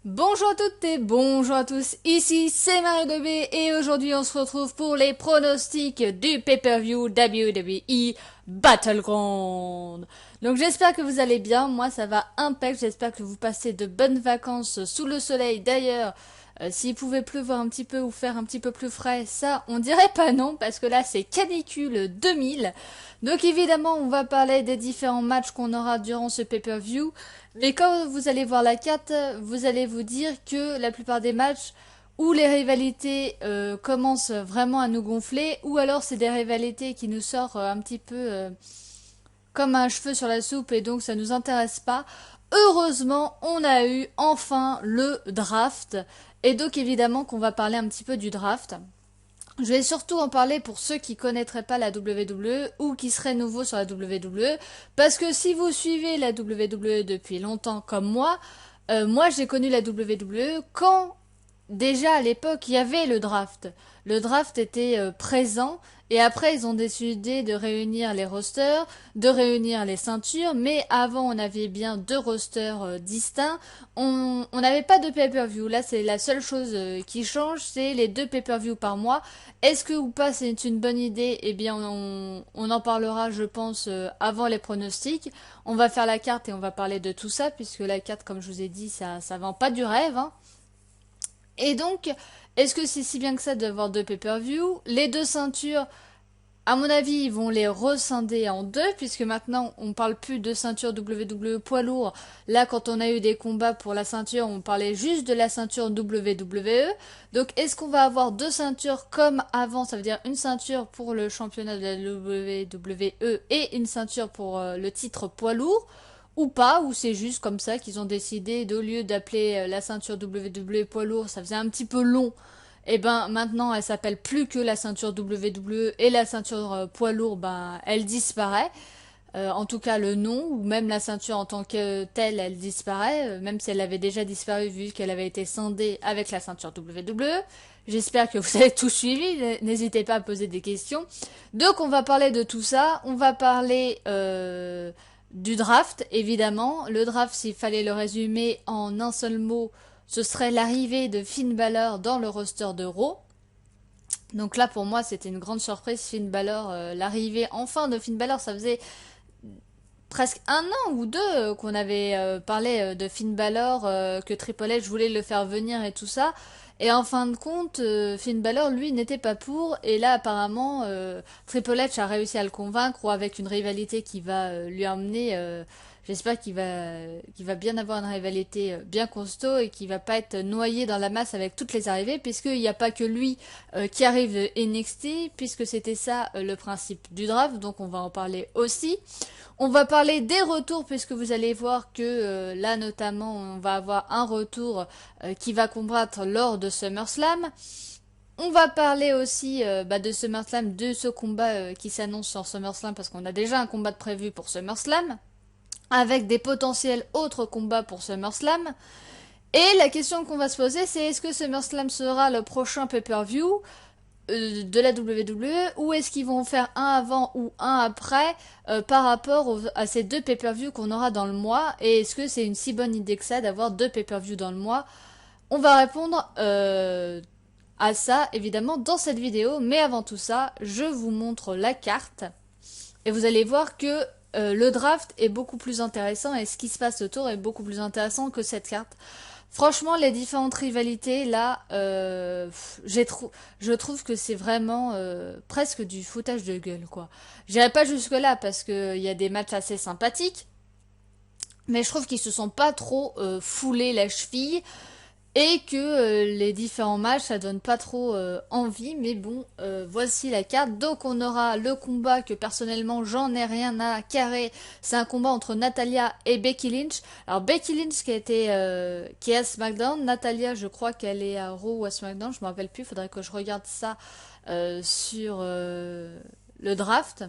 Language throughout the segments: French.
Bonjour à toutes et bonjour à tous, ici c'est Mario 2B et aujourd'hui on se retrouve pour les pronostics du pay-per-view WWE Battleground. Donc j'espère que vous allez bien, moi ça va impec, j'espère que vous passez de bonnes vacances sous le soleil. D'ailleurs, s'il pouvait pleuvoir un petit peu ou faire un petit peu plus frais, ça on dirait pas non parce que là c'est canicule 2000. Donc évidemment on va parler des différents matchs qu'on aura durant ce pay-per-view. Mais quand vous allez voir la carte, vous allez vous dire que la plupart des matchs où les rivalités commencent vraiment à nous gonfler, ou alors c'est des rivalités qui nous sortent un petit peu comme un cheveu sur la soupe et donc ça nous intéresse pas. Heureusement, on a eu enfin le draft. Et donc évidemment qu'on va parler un petit peu du draft. Je vais surtout en parler pour ceux qui connaîtraient pas la WWE ou qui seraient nouveaux sur la WWE, parce que si vous suivez la WWE depuis longtemps comme moi j'ai connu la WWE quand déjà à l'époque il y avait le draft. Le draft était présent et après ils ont décidé de réunir les rosters, de réunir les ceintures, mais avant on avait bien deux rosters distincts. On n'avait pas de pay-per-view. Là c'est la seule chose qui change, c'est les deux pay-per-view par mois. Est-ce que ou pas c'est une bonne idée? Eh bien on en parlera je pense avant les pronostics. On va faire la carte et on va parler de tout ça puisque la carte comme je vous ai dit ça vend pas du rêve, hein. Et donc, est-ce que c'est si bien que ça d'avoir deux pay-per-view? Les deux ceintures, à mon avis, ils vont les rescinder en deux, puisque maintenant, on parle plus de ceinture WWE poids lourd. Là, quand on a eu des combats pour la ceinture, on parlait juste de la ceinture WWE. Donc, est-ce qu'on va avoir deux ceintures comme avant? Ça veut dire une ceinture pour le championnat de la WWE et une ceinture pour le titre poids lourd? Ou pas, ou c'est juste comme ça qu'ils ont décidé, d'au lieu d'appeler la ceinture WWE poids lourd, ça faisait un petit peu long. Et ben maintenant elle s'appelle plus que la ceinture WWE et la ceinture poids lourd, ben elle disparaît. En tout cas le nom, ou même la ceinture en tant que telle, elle disparaît, même si elle avait déjà disparu vu qu'elle avait été scindée avec la ceinture WWE. J'espère que vous avez tout suivi, n'hésitez pas à poser des questions. Donc on va parler de tout ça, on va parler du draft, évidemment. Le draft, s'il fallait le résumer en un seul mot, ce serait l'arrivée de Finn Balor dans le roster de Raw. Donc là, pour moi, c'était une grande surprise, Finn Balor, l'arrivée enfin de Finn Balor, ça faisait presque un an ou deux qu'on avait parlé de Finn Balor, que Triple H voulait le faire venir et tout ça. Et en fin de compte, Finn Balor, lui, n'était pas pour. Et là, apparemment, Triple H a réussi à le convaincre, ou avec une rivalité qui va lui emmener. J'espère qu'il va bien avoir une rivalité bien costaud et qu'il va pas être noyé dans la masse avec toutes les arrivées, puisqu'il n'y a pas que lui qui arrive de NXT, puisque c'était ça le principe du draft. Donc on va en parler aussi. On va parler des retours puisque vous allez voir que là notamment on va avoir un retour qui va combattre lors de SummerSlam. On va parler aussi de SummerSlam, de ce combat qui s'annonce sur SummerSlam parce qu'on a déjà un combat de prévu pour SummerSlam avec des potentiels autres combats pour SummerSlam. Et la question qu'on va se poser c'est est-ce que SummerSlam sera le prochain pay-per-view de la WWE ou est-ce qu'ils vont faire un avant ou un après par rapport à ces deux pay-per-view qu'on aura dans le mois et est-ce que c'est une si bonne idée que ça d'avoir deux pay-per-view dans le mois? On va répondre à ça évidemment dans cette vidéo, mais avant tout ça je vous montre la carte et vous allez voir que le draft est beaucoup plus intéressant et ce qui se passe autour est beaucoup plus intéressant que cette carte. Franchement, les différentes rivalités, là, je trouve que c'est vraiment presque du foutage de gueule, quoi. J'irai pas jusque-là parce qu'il y a des matchs assez sympathiques, mais je trouve qu'ils se sont pas trop foulés la cheville et que les différents matchs, ça donne pas trop envie. Mais bon, voici la carte. Donc on aura le combat que personnellement j'en ai rien à carrer. C'est un combat entre Natalia et Becky Lynch. Alors Becky Lynch qui est à SmackDown. Natalia, je crois qu'elle est à Raw ou à SmackDown. Je me rappelle plus. Faudrait que je regarde ça sur le draft.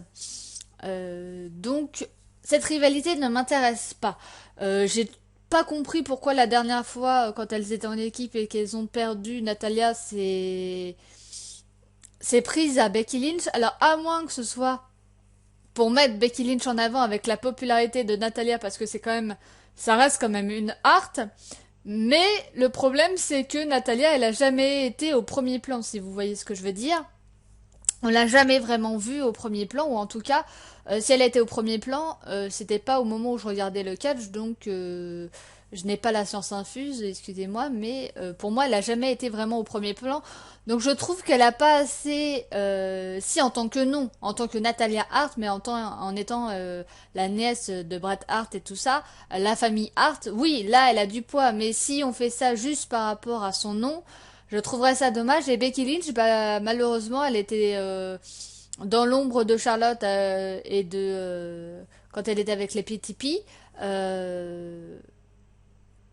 Donc cette rivalité ne m'intéresse pas. J'ai pas compris pourquoi la dernière fois, quand elles étaient en équipe et qu'elles ont perdu, Natalia s'est prise à Becky Lynch. Alors, à moins que ce soit pour mettre Becky Lynch en avant avec la popularité de Natalia, parce que c'est quand même, ça reste quand même une art. Mais le problème, c'est que Natalia, elle a jamais été au premier plan, si vous voyez ce que je veux dire. On l'a jamais vraiment vue au premier plan, ou en tout cas, si elle était au premier plan, c'était pas au moment où je regardais le catch, donc je n'ai pas la science infuse, excusez-moi, mais pour moi, elle a jamais été vraiment au premier plan. Donc je trouve qu'elle a pas assez, si en tant que non, en tant que Natalia Hart, mais en étant la nièce de Bret Hart et tout ça, la famille Hart, oui, là, elle a du poids, mais si on fait ça juste par rapport à son nom, je trouverais ça dommage. Et Becky Lynch, bah, malheureusement, elle était dans l'ombre de Charlotte et de quand elle était avec les PTP. Euh,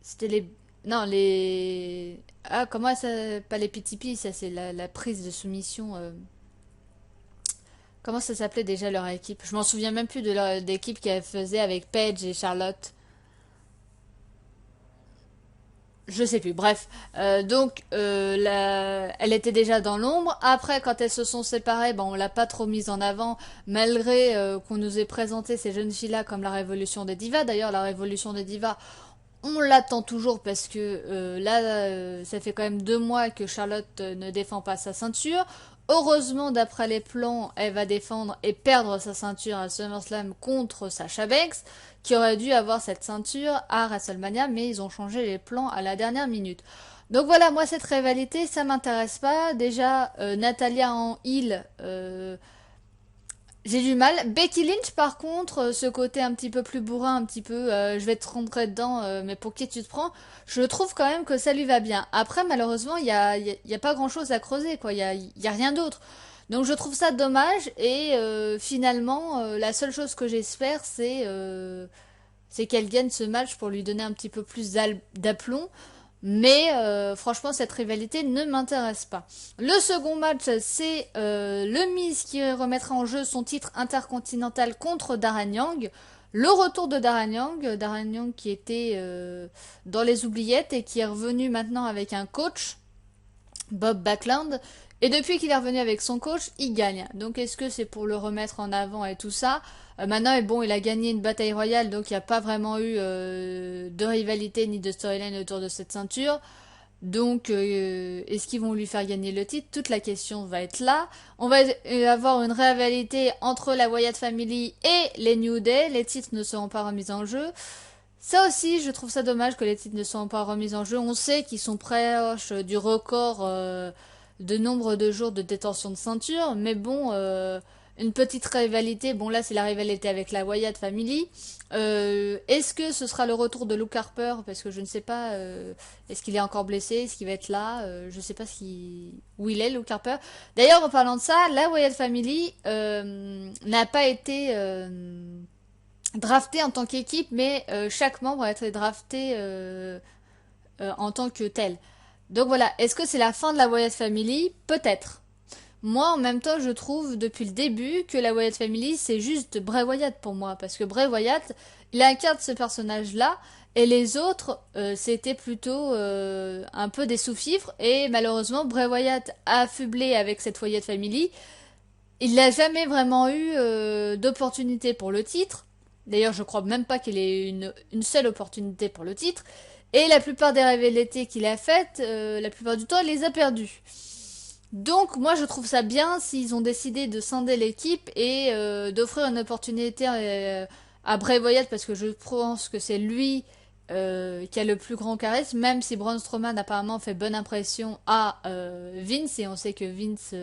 c'était les non les comment ça pas les PTP, ça c'est la prise de soumission. Comment ça s'appelait déjà leur équipe? Je m'en souviens même plus de leur d'équipe qu'elle faisait avec Paige et Charlotte. Je sais plus, bref. Elle était déjà dans l'ombre. Après, quand elles se sont séparées, ben, on l'a pas trop mise en avant, malgré qu'on nous ait présenté ces jeunes filles-là comme la révolution des divas. D'ailleurs, la révolution des divas, on l'attend toujours parce que là, ça fait quand même 2 mois que Charlotte ne défend pas sa ceinture. Heureusement, d'après les plans, elle va défendre et perdre sa ceinture à SummerSlam contre Sasha Banks, qui aurait dû avoir cette ceinture à WrestleMania, mais ils ont changé les plans à la dernière minute. Donc voilà, moi cette rivalité, ça m'intéresse pas. Déjà, Natalia en heel, j'ai du mal. Becky Lynch, par contre, ce côté un petit peu plus bourrin, un petit peu, je vais te rentrer dedans, mais pour qui tu te prends, je trouve quand même que ça lui va bien. Après, malheureusement, il y a pas grand-chose à creuser, quoi. Il y a rien d'autre. Donc je trouve ça dommage et finalement, la seule chose que j'espère, c'est qu'elle gagne ce match pour lui donner un petit peu plus d'aplomb. Mais franchement, cette rivalité ne m'intéresse pas. Le second match, c'est le Miz qui remettra en jeu son titre intercontinental contre Darren Young. Le retour de Darren Young qui était dans les oubliettes et qui est revenu maintenant avec un coach, Bob Backlund. Et depuis qu'il est revenu avec son coach, il gagne. Donc est-ce que c'est pour le remettre en avant et tout ça? Maintenant, et bon, il a gagné une bataille royale, donc il n'y a pas vraiment eu de rivalité ni de storyline autour de cette ceinture. Donc, est-ce qu'ils vont lui faire gagner le titre? Toute la question va être là. On va avoir une rivalité entre la Wyatt Family et les New Day. Les titres ne seront pas remis en jeu. Ça aussi, je trouve ça dommage que les titres ne soient pas remis en jeu. On sait qu'ils sont proches du record de nombre de jours de détention de ceinture, mais bon, une petite rivalité. Bon, là, c'est la rivalité avec la Wyatt Family. Est-ce que ce sera le retour de Luke Harper? Parce que je ne sais pas. Est-ce qu'il est encore blessé? Est-ce qu'il va être là? Je ne sais pas où il est, Luke Harper. D'ailleurs, en parlant de ça, la Wyatt Family n'a pas été drafté en tant qu'équipe, mais chaque membre a été drafté en tant que tel. Donc voilà, est-ce que c'est la fin de la Wyatt Family? Peut-être. Moi, en même temps, je trouve depuis le début que la Wyatt Family, c'est juste Bray Wyatt pour moi. Parce que Bray Wyatt, il incarne ce personnage-là, et les autres, c'était plutôt un peu des sous-fifres. Et malheureusement, Bray Wyatt, affublé avec cette Wyatt Family, il n'a jamais vraiment eu d'opportunité pour le titre. D'ailleurs, je crois même pas qu'il ait eu une seule opportunité pour le titre. Et la plupart des rivalités qu'il a faites, la plupart du temps, il les a perdues. Donc, moi, je trouve ça bien s'ils ont décidé de scinder l'équipe et d'offrir une opportunité à Bray Wyatt parce que je pense que c'est lui qui a le plus grand charisme, même si Braun Strowman apparemment fait bonne impression à Vince et on sait que Vince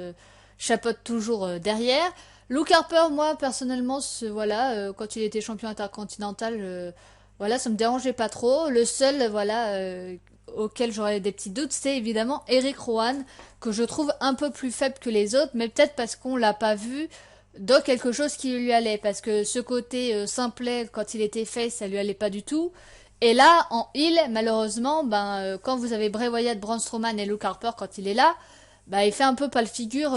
chapeaute toujours derrière. Luke Harper, moi personnellement, voilà, quand il était champion intercontinental, voilà, ça me dérangeait pas trop. Le seul, voilà, auquel j'aurais des petits doutes, c'est évidemment Eric Rowan, que je trouve un peu plus faible que les autres, mais peut-être parce qu'on l'a pas vu dans quelque chose qui lui allait, parce que ce côté simplet quand il était face, ça lui allait pas du tout. Et là, en heel, malheureusement, quand vous avez Bray Wyatt, Braun Strowman et Luke Harper quand il est là, il fait un peu pâle figure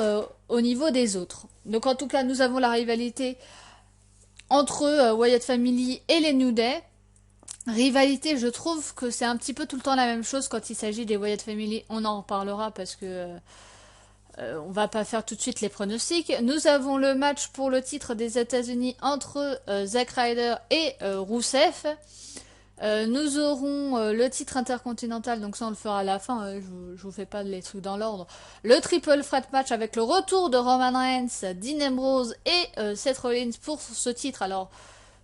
au niveau des autres. Donc en tout cas, nous avons la rivalité entre Wyatt Family et les New Day. Rivalité, je trouve que c'est un petit peu tout le temps la même chose quand il s'agit des Wyatt Family. On en reparlera parce que on va pas faire tout de suite les pronostics. Nous avons le match pour le titre des États-Unis entre Zack Ryder et Rusev. Nous aurons le titre intercontinental, donc ça on le fera à la fin, je vous fais pas les trucs dans l'ordre. Le triple threat match avec le retour de Roman Reigns, Dean Ambrose et Seth Rollins pour ce titre. Alors,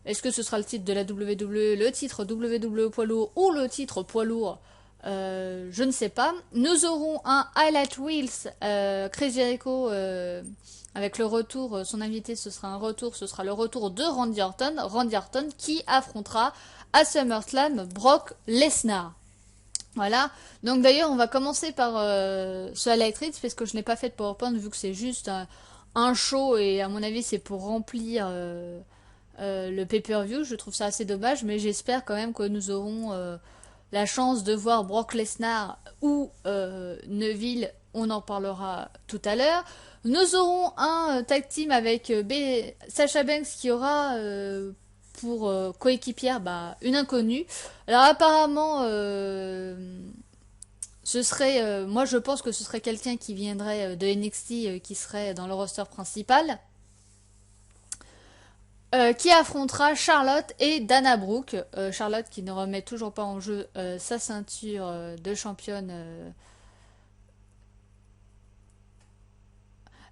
est-ce que ce sera le titre de la WWE, le titre WWE poids lourd ou le titre poids lourd? Je ne sais pas. Nous aurons un Highlight Wheels, Chris Jericho avec le retour, son invité ce sera le retour de Randy Orton qui affrontera à SummerSlam Brock Lesnar. Voilà. Donc d'ailleurs on va commencer par ce Highlight Wheels parce que je n'ai pas fait de PowerPoint vu que c'est juste un show et à mon avis c'est pour remplir le pay-per-view. Je trouve ça assez dommage, mais j'espère quand même que nous aurons la chance de voir Brock Lesnar ou Neville, on en parlera tout à l'heure. Nous aurons un tag team avec Sasha Banks qui aura pour coéquipière une inconnue. Alors apparemment, ce serait, moi je pense que ce serait quelqu'un qui viendrait de NXT, qui serait dans le roster principal. Qui affrontera Charlotte et Dana Brooke. Charlotte qui ne remet toujours pas en jeu sa ceinture de championne.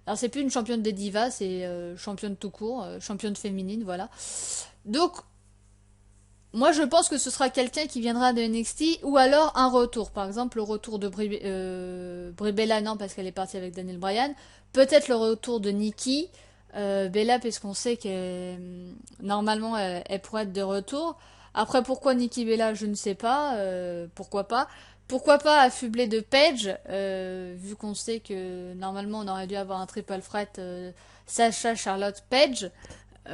Alors c'est plus une championne des divas, c'est championne tout court, championne féminine, voilà. Donc moi je pense que ce sera quelqu'un qui viendra de NXT ou alors un retour. Par exemple le retour de Brie Bella, non parce qu'elle est partie avec Daniel Bryan. Peut-être le retour de Nikki. Bella parce qu'on sait que normalement elle pourrait être de retour. Après pourquoi Nikki Bella je ne sais pas, pourquoi pas. Pourquoi pas affubler de Paige, vu qu'on sait que normalement on aurait dû avoir un triple threat Sacha, Charlotte, Paige,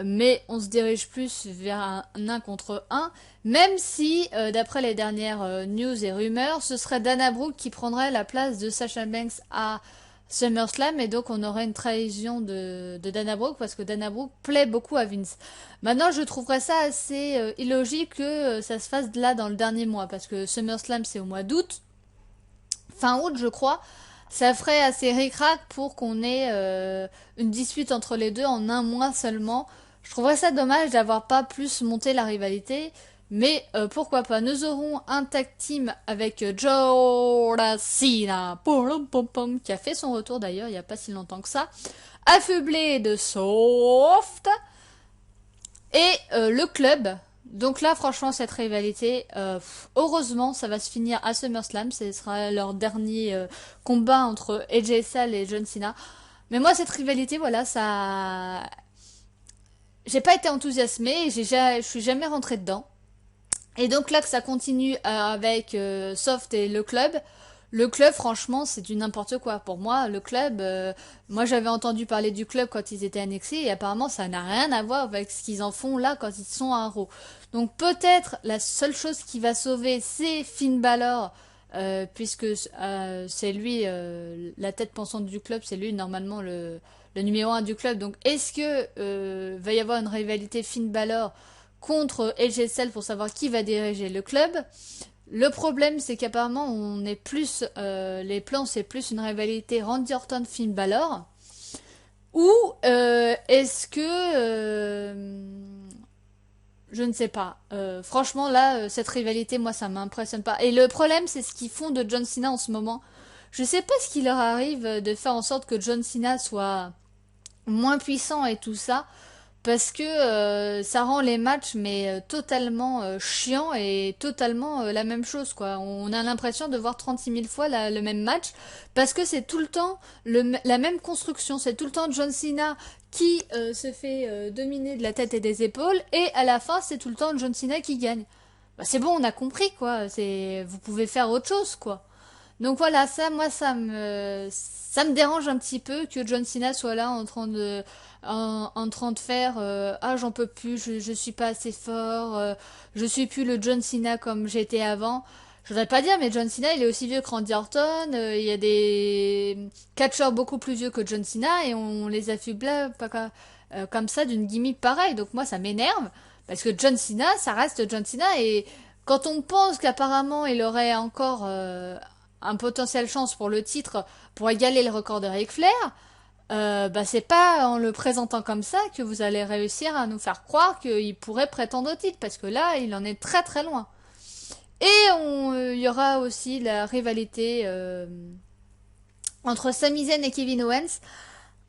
mais on se dirige plus vers un contre un, même si d'après les dernières news et rumeurs, ce serait Dana Brooke qui prendrait la place de Sasha Banks à SummerSlam et donc on aurait une trahison de Dana Brooke parce que Dana Brooke plaît beaucoup à Vince. Maintenant je trouverais ça assez illogique que ça se fasse là dans le dernier mois parce que SummerSlam c'est au mois d'août, fin août je crois. Ça ferait assez ric-rac pour qu'on ait une dispute entre les deux en un mois seulement. Je trouverais ça dommage d'avoir pas plus monté la rivalité. Mais pourquoi pas. Nous aurons un tag team avec John Cena qui a fait son retour d'ailleurs il n'y a pas si longtemps que ça. Affublé de Soft. Et le club. Donc là franchement cette rivalité, heureusement ça va se finir à SummerSlam. Ce sera leur dernier combat entre AJ Styles et John Cena. Mais moi cette rivalité voilà ça... J'ai pas été enthousiasmée, je suis jamais rentrée dedans. Et donc là que ça continue avec Soft et le club. Le club, franchement, c'est du n'importe quoi. Pour moi, le club, moi j'avais entendu parler du club quand ils étaient annexés et apparemment ça n'a rien à voir avec ce qu'ils en font là quand ils sont à Raw. Donc peut-être la seule chose qui va sauver, c'est Finn Balor, puisque c'est lui la tête pensante du club, c'est lui normalement le numéro un du club. Donc est-ce que va y avoir une rivalité Finn Balor contre AJ Styles pour savoir qui va diriger le club? Le problème, c'est qu'apparemment, on est plus, les plans, c'est plus une rivalité Randy Orton, Finn Balor. Ou est-ce que, je ne sais pas. Franchement, là, cette rivalité, moi, ça m'impressionne pas. Et le problème, c'est ce qu'ils font de John Cena en ce moment. Je sais pas ce qui leur arrive de faire en sorte que John Cena soit moins puissant et tout ça. Parce que ça rend les matchs mais totalement chiants et totalement la même chose quoi. On a l'impression de voir 36 000 fois le même match parce que c'est tout le temps la même construction. C'est tout le temps John Cena qui se fait dominer de la tête et des épaules et à la fin c'est tout le temps John Cena qui gagne. Bah, c'est bon, on a compris quoi. Vous pouvez faire autre chose quoi. Donc voilà, ça, moi, ça me dérange un petit peu que John Cena soit là en train de faire, ah, j'en peux plus, je suis pas assez fort, je suis plus le John Cena comme j'étais avant. Je voudrais pas dire, mais John Cena, il est aussi vieux que Randy Orton, il y a des catcheurs beaucoup plus vieux que John Cena et on les affuble comme ça d'une gimmick pareille. Donc moi, ça m'énerve parce que John Cena, ça reste John Cena et quand on pense qu'apparemment il aurait encore un potentiel chance pour le titre pour égaler le record de Ric Flair, bah c'est pas en le présentant comme ça que vous allez réussir à nous faire croire qu'il pourrait prétendre au titre parce que là il en est très très loin. Et il y aura aussi la rivalité entre Sami Zayn et Kevin Owens.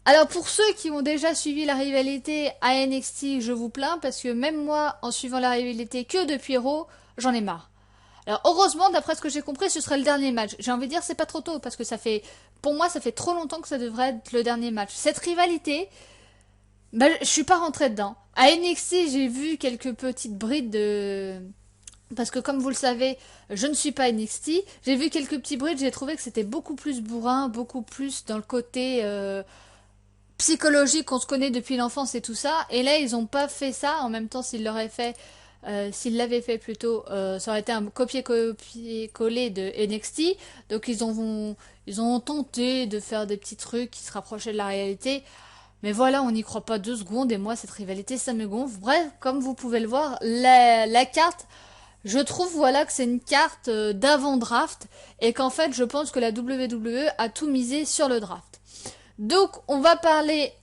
Alors pour ceux qui ont déjà suivi la rivalité à NXT, je vous plains parce que même moi, en suivant la rivalité que depuis Raw, j'en ai marre. Alors heureusement, d'après ce que j'ai compris, ce serait le dernier match. J'ai envie de dire c'est pas trop tôt parce que pour moi, ça fait trop longtemps que ça devrait être le dernier match. Cette rivalité, bah, je suis pas rentrée dedans. À NXT, j'ai vu quelques petites brides de parce que comme vous le savez, je ne suis pas NXT. J'ai vu quelques petits brides, j'ai trouvé que c'était beaucoup plus bourrin, beaucoup plus dans le côté psychologique qu'on se connaît depuis l'enfance et tout ça. Et là, ils ont pas fait ça. En même temps, s'ils l'avaient fait plutôt, ça aurait été un copier-coller de NXT. Donc ils ont tenté de faire des petits trucs qui se rapprochaient de la réalité. Mais voilà, on n'y croit pas 2 secondes. Et moi, cette rivalité, ça me gonfle. Bref, comme vous pouvez le voir, la carte, je trouve voilà que c'est une carte d'avant-draft. Et qu'en fait, je pense que la WWE a tout misé sur le draft. Donc, on va parler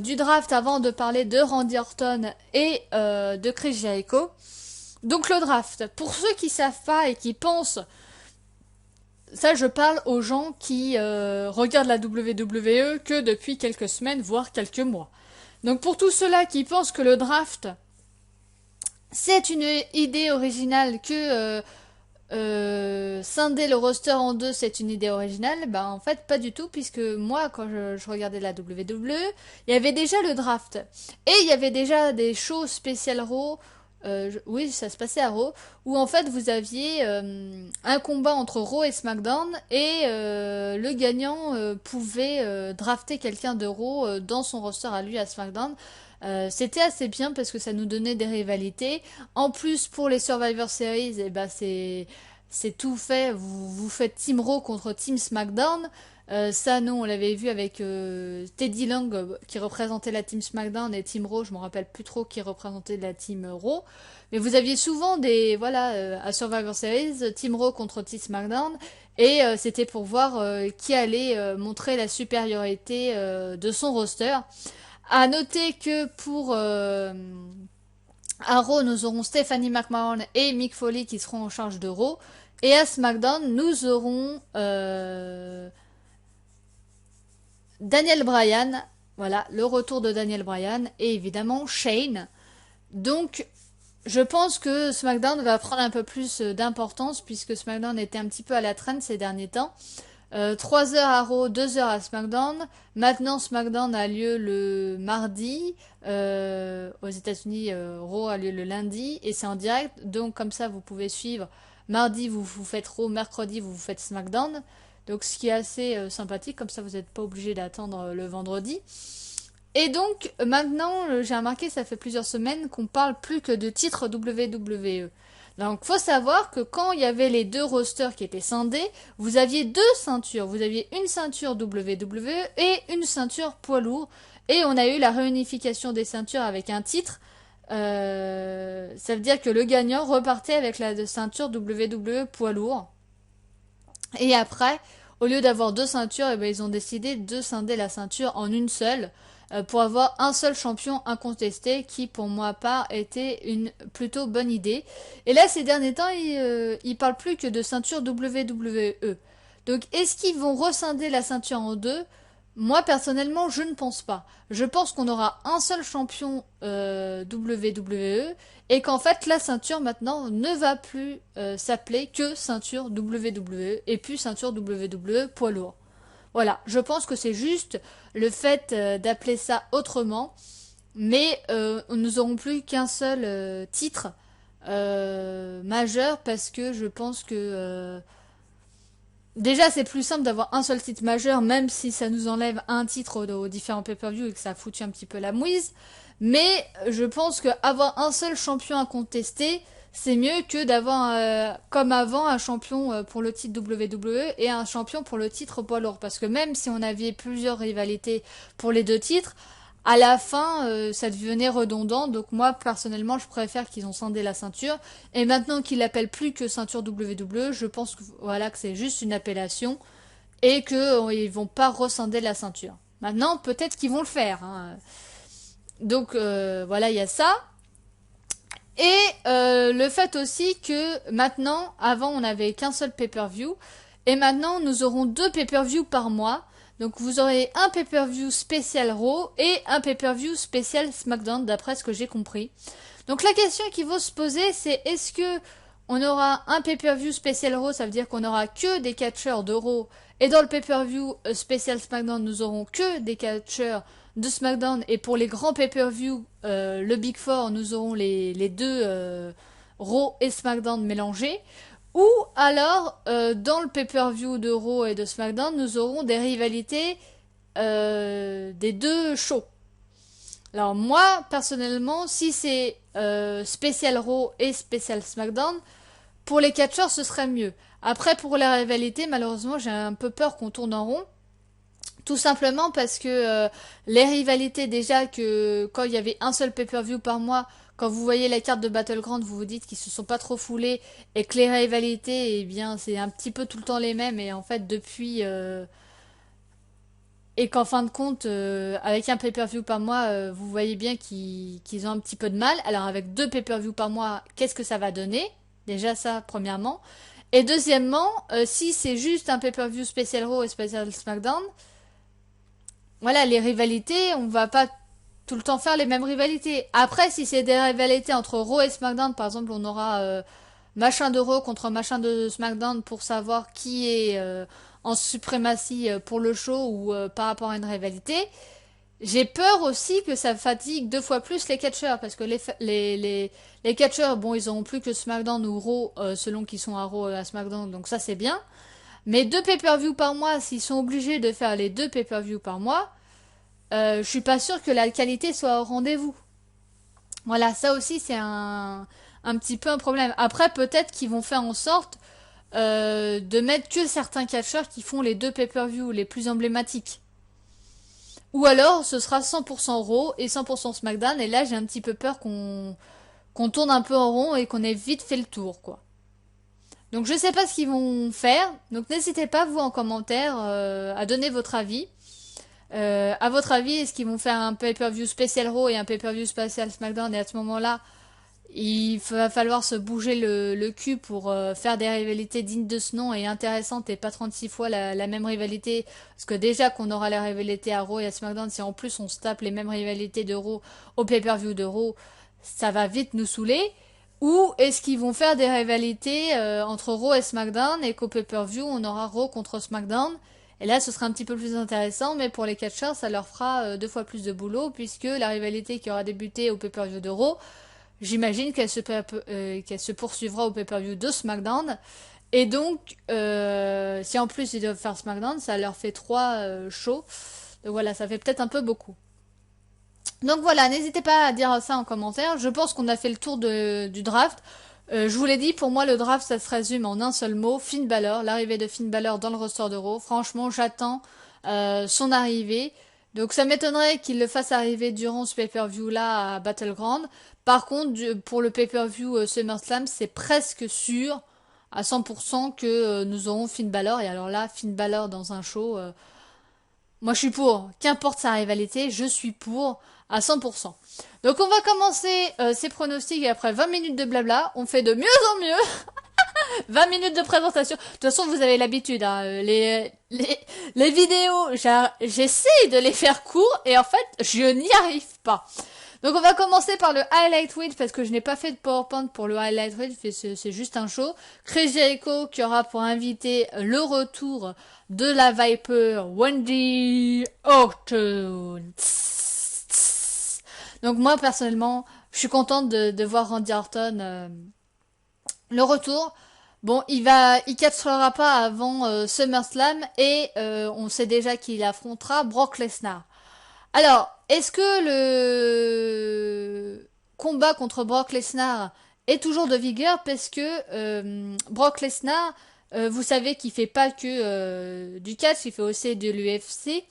du draft avant de parler de Randy Orton et de Chris Jericho. Donc, le draft. Pour ceux qui savent pas et qui pensent, ça, je parle aux gens qui regardent la WWE que depuis quelques semaines, voire quelques mois. Donc, pour tous ceux-là qui pensent que le draft, c'est une idée originale que scinder le roster en deux, c'est une idée originale. Ben en fait, pas du tout, puisque moi, quand je regardais la WWE, il y avait déjà le draft. Et il y avait déjà des shows spéciales Raw. Oui, ça se passait à Raw, où en fait vous aviez un combat entre Raw et SmackDown, et le gagnant pouvait drafter quelqu'un de Raw dans son roster à lui à SmackDown. C'était assez bien parce que ça nous donnait des rivalités. En plus, pour les Survivor Series, eh ben c'est tout fait. Vous faites Team Raw contre Team SmackDown. Ça, non, on l'avait vu avec Teddy Long qui représentait la Team SmackDown et Team Raw. Je me rappelle plus trop qui représentait la Team Raw. Mais vous aviez souvent à Survivor Series, Team Raw contre Team SmackDown. Et c'était pour voir qui allait montrer la supériorité de son roster. À noter que pour à Raw, nous aurons Stephanie McMahon et Mick Foley qui seront en charge de Raw. Et à SmackDown, nous aurons Daniel Bryan. Voilà, le retour de Daniel Bryan. Et évidemment, Shane. Donc, je pense que SmackDown va prendre un peu plus d'importance puisque SmackDown était un petit peu à la traîne ces derniers temps. 3 heures à Raw, 2 heures à SmackDown. Maintenant, SmackDown a lieu le mardi. Aux États-Unis, Raw a lieu le lundi et c'est en direct. Donc, comme ça, vous pouvez suivre. Mardi, vous faites Raw. Mercredi, vous faites SmackDown. Donc, ce qui est assez sympathique. Comme ça, vous n'êtes pas obligé d'attendre le vendredi. Et donc, maintenant, j'ai remarqué, ça fait plusieurs semaines qu'on parle plus que de titres WWE. Donc, faut savoir que quand il y avait les deux rosters qui étaient scindés, vous aviez 2 ceintures. Vous aviez une ceinture WWE et une ceinture poids lourd. Et on a eu la réunification des ceintures avec un titre. Ça veut dire que le gagnant repartait avec la ceinture WWE poids lourd. Et après, au lieu d'avoir 2 ceintures, eh ben, ils ont décidé de scinder la ceinture en une seule pour avoir un seul champion incontesté qui, pour moi part, était une plutôt bonne idée. Et là, ces derniers temps, ils parlent plus que de ceinture WWE. Donc, est-ce qu'ils vont rescinder la ceinture en deux? Moi, personnellement, je ne pense pas. Je pense qu'on aura un seul champion WWE et qu'en fait, la ceinture maintenant ne va plus s'appeler que ceinture WWE et plus ceinture WWE poids lourd. Voilà, je pense que c'est juste le fait d'appeler ça autrement, mais nous n'aurons plus qu'un seul titre majeur parce que je pense que déjà, c'est plus simple d'avoir un seul titre majeur, même si ça nous enlève un titre aux différents pay-per-view et que ça a foutu un petit peu la mouise. Mais je pense qu'avoir un seul champion à contester, c'est mieux que d'avoir, comme avant, un champion pour le titre WWE et un champion pour le titre poids lourd. Parce que même si on avait plusieurs rivalités pour les deux titres, à la fin, ça devenait redondant. Donc moi, personnellement, je préfère qu'ils ont scindé la ceinture. Et maintenant qu'ils l'appellent plus que ceinture WWE, je pense que voilà que c'est juste une appellation et que ils vont pas rescinder la ceinture. Maintenant, peut-être qu'ils vont le faire. Hein. Donc voilà, il y a ça. Et le fait aussi que maintenant, avant on n'avait qu'un seul pay-per-view, et maintenant nous aurons 2 pay-per-view par mois. Donc vous aurez un pay-per-view spécial Raw et un pay-per-view spécial SmackDown d'après ce que j'ai compris. Donc la question qu'il faut se poser c'est est-ce que on aura un pay-per-view spécial Raw, ça veut dire qu'on aura que des catcheurs de Raw, et dans le pay-per-view spécial SmackDown nous aurons que des catcheurs de SmackDown, et pour les grands pay-per-view, le Big Four, nous aurons les deux Raw et SmackDown mélangés. Ou alors, dans le pay-per-view de Raw et de SmackDown, nous aurons des rivalités des deux shows. Alors moi, personnellement, si c'est spécial Raw et spécial SmackDown, pour les catcheurs, ce serait mieux. Après, pour la rivalité, malheureusement, j'ai un peu peur qu'on tourne en rond. Tout simplement parce que les rivalités, déjà que quand il y avait un seul pay-per-view par mois, quand vous voyez la carte de Battleground, vous vous dites qu'ils se sont pas trop foulés et que les rivalités, eh bien, c'est un petit peu tout le temps les mêmes et en fait depuis et qu'en fin de compte, avec un pay-per-view par mois, vous voyez bien qu'ils ont un petit peu de mal. Alors avec 2 pay-per-view par mois, qu'est-ce que ça va donner? Déjà ça, premièrement. Et deuxièmement, si c'est juste un pay-per-view spécial Raw et spécial SmackDown, voilà, les rivalités, on va pas tout le temps faire les mêmes rivalités. Après, si c'est des rivalités entre Raw et SmackDown, par exemple, on aura machin de Raw contre machin de SmackDown pour savoir qui est en suprématie pour le show ou par rapport à une rivalité. J'ai peur aussi que ça fatigue 2 fois plus les catcheurs, parce que les catcheurs, bon, ils auront plus que SmackDown ou Raw selon qu'ils sont à Raw et à SmackDown, donc ça c'est bien. Mais 2 pay-per-view par mois, s'ils sont obligés de faire les 2 pay-per-view par mois, je suis pas sûre que la qualité soit au rendez-vous. Voilà, ça aussi c'est un petit peu un problème. Après, peut-être qu'ils vont faire en sorte de mettre que certains catcheurs qui font les 2 pay-per-view les plus emblématiques. Ou alors, ce sera 100% Raw et 100% SmackDown. Et là, j'ai un petit peu peur qu'on tourne un peu en rond et qu'on ait vite fait le tour, quoi. Donc, je sais pas ce qu'ils vont faire. Donc, n'hésitez pas, vous, en commentaire, à donner votre avis. À votre avis, est-ce qu'ils vont faire un pay-per-view spécial Raw et un pay-per-view spécial SmackDown et à ce moment-là, il va falloir se bouger le cul pour faire des rivalités dignes de ce nom et intéressantes et pas 36 fois la même rivalité. Parce que déjà qu'on aura les rivalités à Raw et à SmackDown, si en plus on se tape les mêmes rivalités de Raw au pay-per-view de Raw, ça va vite nous saouler. Ou est-ce qu'ils vont faire des rivalités entre Raw et SmackDown et qu'au pay-per-view on aura Raw contre SmackDown? Et là ce sera un petit peu plus intéressant, mais pour les catcheurs ça leur fera 2 fois plus de boulot puisque la rivalité qui aura débuté au pay-per-view de Raw, j'imagine qu'elle se poursuivra au pay-per-view de SmackDown. Et donc, si en plus ils doivent faire SmackDown, ça leur fait 3 shows. Donc voilà, ça fait peut-être un peu beaucoup. Donc voilà, n'hésitez pas à dire ça en commentaire. Je pense qu'on a fait le tour du draft. Je vous l'ai dit, pour moi le draft ça se résume en un seul mot, Finn Balor, l'arrivée de Finn Balor dans le roster de Raw. Franchement, j'attends son arrivée. Donc ça m'étonnerait qu'il le fasse arriver durant ce pay-per-view là à Battleground. Par contre, pour le pay-per-view SummerSlam, c'est presque sûr à 100% que nous aurons Finn Balor. Et alors là, Finn Balor dans un show, moi je suis pour. Qu'importe sa rivalité, je suis pour à 100%. Donc on va commencer ces pronostics et après 20 minutes de blabla, on fait de mieux en mieux. 20 minutes de présentation. De toute façon, vous avez l'habitude, hein, les vidéos, j'essaie de les faire courts et en fait, je n'y arrive pas. Donc on va commencer par le highlight reel parce que je n'ai pas fait de PowerPoint pour le highlight reel, c'est juste un show. Chris Jericho qui aura pour invité le retour de la Viper Wendy Orton. Donc moi personnellement, je suis contente de voir Randy Orton le retour. Bon, il catchera pas avant SummerSlam et on sait déjà qu'il affrontera Brock Lesnar. Alors, est-ce que le combat contre Brock Lesnar est toujours de vigueur parce que Brock Lesnar, vous savez qu'il fait pas que du catch, il fait aussi de l'UFC.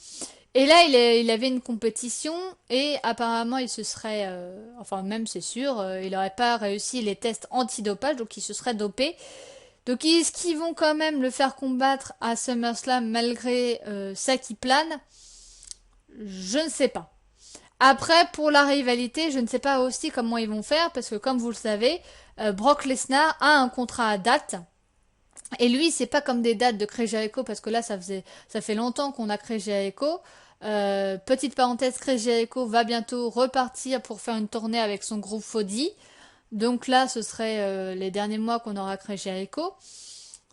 Et là, il avait une compétition et apparemment, il se serait, enfin même c'est sûr, il n'aurait pas réussi les tests antidopage, donc il se serait dopé. Donc est-ce qu'ils vont quand même le faire combattre à SummerSlam malgré ça qui plane? Je ne sais pas. Après, pour la rivalité, je ne sais pas aussi comment ils vont faire, parce que comme vous le savez, Brock Lesnar a un contrat à date. Et lui, c'est pas comme des dates de Chris Jericho, parce que là, ça fait longtemps qu'on a Chris Jericho. Petite parenthèse, Chris Jericho va bientôt repartir pour faire une tournée avec son groupe Fody. Donc là, ce serait les derniers mois qu'on aura Chris Jericho.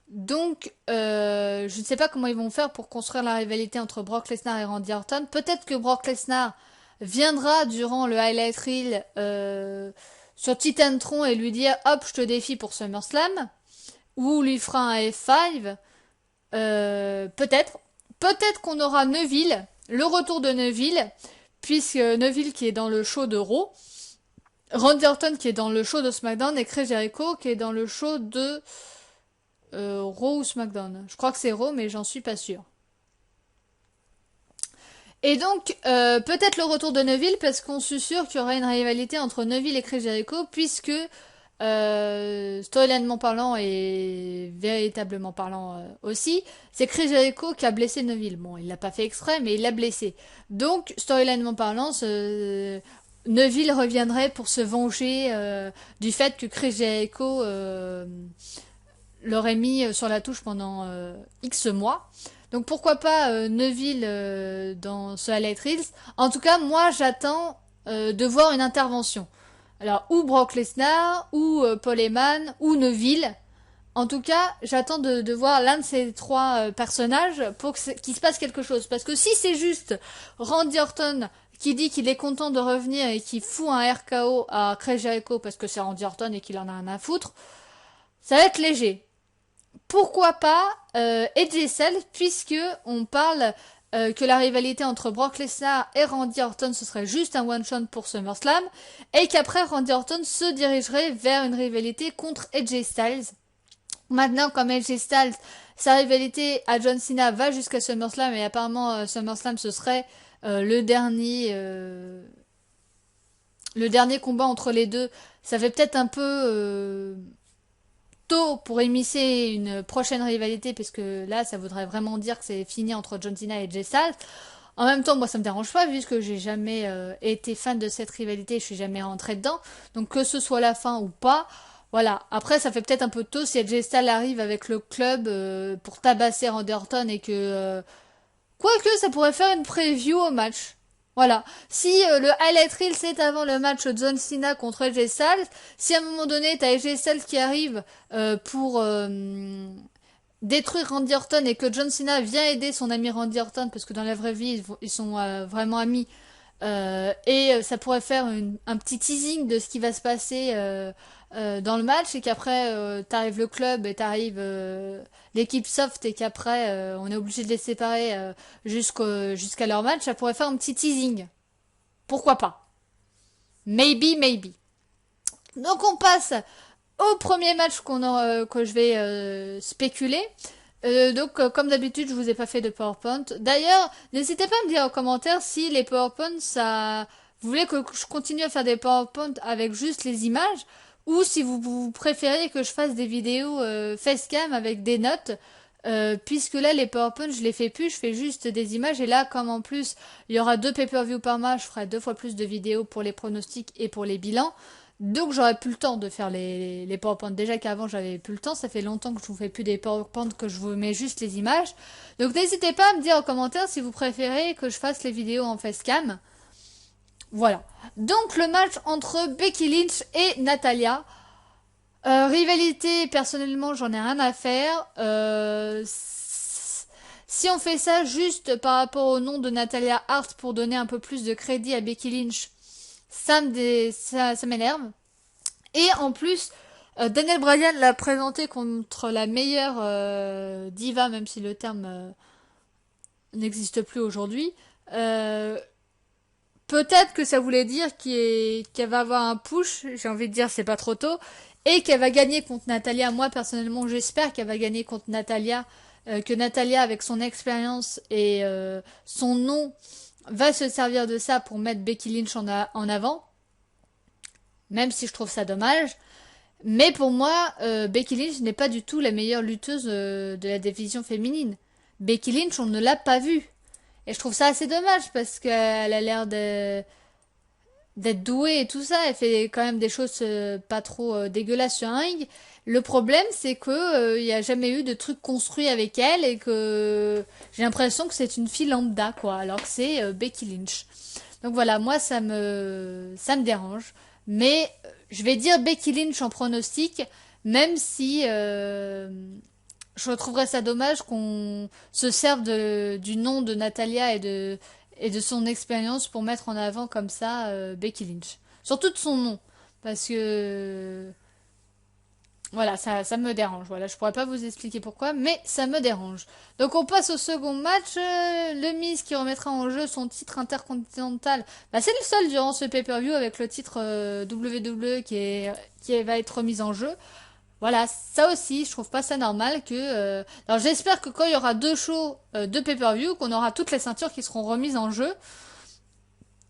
Donc, je ne sais pas comment ils vont faire pour construire la rivalité entre Brock Lesnar et Randy Orton. Peut-être que Brock Lesnar viendra durant le highlight reel sur Titantron et lui dire hop, je te défie pour SummerSlam. Ou lui fera un F5. Peut-être. Peut-être qu'on aura Neville, le retour de Neville, puisque Neville qui est dans le show de Raw, Randy Orton qui est dans le show de SmackDown et Chris Jericho qui est dans le show de Raw ou SmackDown. Je crois que c'est Raw, mais j'en suis pas sûre. Et donc, peut-être le retour de Neville, parce qu'on suis sûr qu'il y aura une rivalité entre Neville et Chris Jericho, puisque, storylinement parlant et véritablement parlant aussi, c'est Chris Jericho qui a blessé Neville. Bon, il l'a pas fait exprès, mais il l'a blessé. Donc, storylinement parlant, Neville reviendrait pour se venger du fait que Chris Jericho l'aurait mis sur la touche pendant X mois. Donc pourquoi pas Neville dans ce Highlight Reels. En tout cas, moi j'attends de voir une intervention. Alors ou Brock Lesnar, ou Paul Heyman, ou Neville. En tout cas, j'attends de voir l'un de ces trois personnages pour qu'il se passe quelque chose. Parce que si c'est juste Randy Orton qui dit qu'il est content de revenir et qui fout un RKO à Chris Jericho parce que c'est Randy Orton et qu'il en a rien à foutre, ça va être léger. Pourquoi pas AJ Styles, puisque on parle que la rivalité entre Brock Lesnar et Randy Orton ce serait juste un one shot pour SummerSlam et qu'après Randy Orton se dirigerait vers une rivalité contre AJ Styles. Maintenant, comme AJ Styles, sa rivalité à John Cena va jusqu'à SummerSlam et apparemment SummerSlam ce serait le dernier combat entre les deux. Ça fait peut-être un peu tôt pour émisser une prochaine rivalité, parce que là, ça voudrait vraiment dire que c'est fini entre John Cena et AJ Styles. En même temps, moi, ça me dérange pas, puisque j'ai jamais été fan de cette rivalité, je suis jamais rentrée dedans. Donc, que ce soit la fin ou pas, voilà. Après, ça fait peut-être un peu tôt si AJ Styles arrive avec le club pour tabasser Randy Orton et que... quoique, ça pourrait faire une preview au match. Voilà. Si le highlight reel c'est avant le match John Cena contre AJ Styles, si à un moment donné t'as AJ Styles qui arrive pour détruire Randy Orton et que John Cena vient aider son ami Randy Orton, parce que dans la vraie vie ils sont vraiment amis, et ça pourrait faire un petit teasing de ce qui va se passer dans le match, et qu'après t'arrives le club et t'arrives l'équipe soft et qu'après on est obligé de les séparer jusqu'à leur match, ça pourrait faire un petit teasing. Pourquoi pas? Maybe, maybe. Donc on passe au premier match que je vais spéculer. Donc comme d'habitude je vous ai pas fait de PowerPoint. D'ailleurs n'hésitez pas à me dire en commentaire si les PowerPoint ça... Vous voulez que je continue à faire des PowerPoint avec juste les images, ou si vous préférez que je fasse des vidéos facecam avec des notes, puisque là les PowerPoint je les fais plus, je fais juste des images, et là comme en plus il y aura 2 pay-per-view par mois, je ferai 2 fois plus de vidéos pour les pronostics et pour les bilans. Donc j'aurais plus le temps de faire les PowerPoint. Déjà qu'avant j'avais plus le temps, ça fait longtemps que je vous fais plus des PowerPoint, que je vous mets juste les images. Donc n'hésitez pas à me dire en commentaire si vous préférez que je fasse les vidéos en facecam. Voilà. Donc le match entre Becky Lynch et Natalya. Rivalité, personnellement, j'en ai rien à faire. Si on fait ça juste par rapport au nom de Natalya Hart pour donner un peu plus de crédit à Becky Lynch, ça m'énerve. Et en plus, Daniel Bryan l'a présenté contre la meilleure diva, même si le terme n'existe plus aujourd'hui. Peut-être que ça voulait dire qu'elle va avoir un push, j'ai envie de dire c'est pas trop tôt, et qu'elle va gagner contre Natalya. Moi personnellement j'espère qu'elle va gagner contre Natalya, que Natalya avec son expérience et son nom va se servir de ça pour mettre Becky Lynch en avant, même si je trouve ça dommage. Mais pour moi, Becky Lynch n'est pas du tout la meilleure lutteuse de la division féminine. Becky Lynch, on ne l'a pas vue. Et je trouve ça assez dommage parce qu'elle a l'air d'être douée et tout ça. Elle fait quand même des choses pas trop dégueulasses sur un ring. Le problème, c'est que il y a jamais eu de truc construit avec elle et que j'ai l'impression que c'est une fille lambda, quoi, alors que c'est Becky Lynch. Donc voilà, moi ça me dérange. Mais je vais dire Becky Lynch en pronostic, même si je trouverais ça dommage qu'on se serve du nom de Natalia et de son expérience pour mettre en avant comme ça Becky Lynch. Surtout de son nom. Parce que voilà, ça me dérange. Voilà, je pourrais pas vous expliquer pourquoi, mais ça me dérange. Donc on passe au second match. Le Miz qui remettra en jeu son titre intercontinental. Bah, c'est le seul durant ce pay-per-view avec le titre WWE qui va être remis en jeu. Voilà, ça aussi, je trouve pas ça normal que. Alors j'espère que quand il y aura deux shows de pay-per-view, qu'on aura toutes les ceintures qui seront remises en jeu.